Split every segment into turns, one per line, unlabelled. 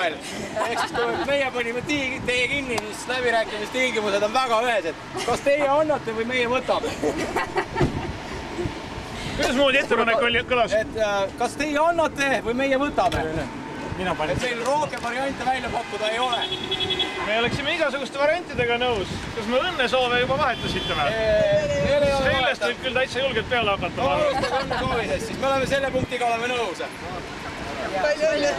vahel. Ehk siis kui meie panime teie kinni, siis läbirääkimistingimused on väga ühesed. Kas teie annate või meie võtame?
Kuidas moodi ettepanek oli kõlas?
Kas teie annate või meie võtame?
Mina panin.
Et meil rohkem variante välja pakkuda ei ole.
Me oleksime igasuguste variantidega nõus. Kas me õnnesoove juba vahetasite või? Sellest võib küll täitsa julgelt peale hakata.
Alustage õnnesoovidest, siis me oleme selle punktiga oleme nõus.
Palju õnne!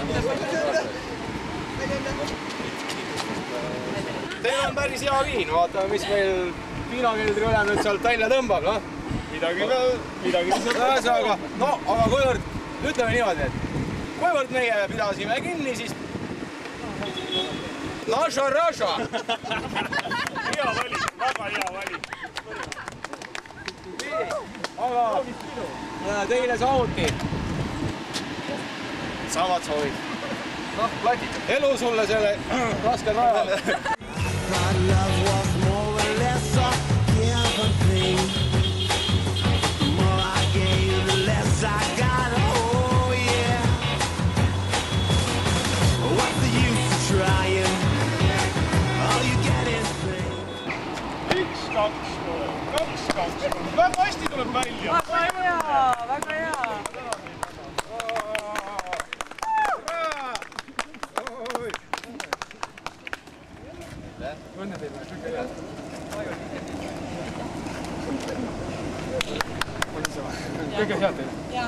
Teil on päris hea viin, vaatame, mis meil viinakeldri üle nüüd sealt välja tõmbab. Midagi ühesõnaga. No, aga kuivõrd, ütleme niimoodi, et kuivõrd meie pidasime kinni, siis naša raša.
Hea valik, väga hea valik.
Aga teile samuti. Samad soovid. Noh, platid. Elu sulle selle rasked ajal.
Väga hästi tuleb välja.
Väga hea, väga hea.
Õnne teile, kõige head. Kõige head teile.
Ja.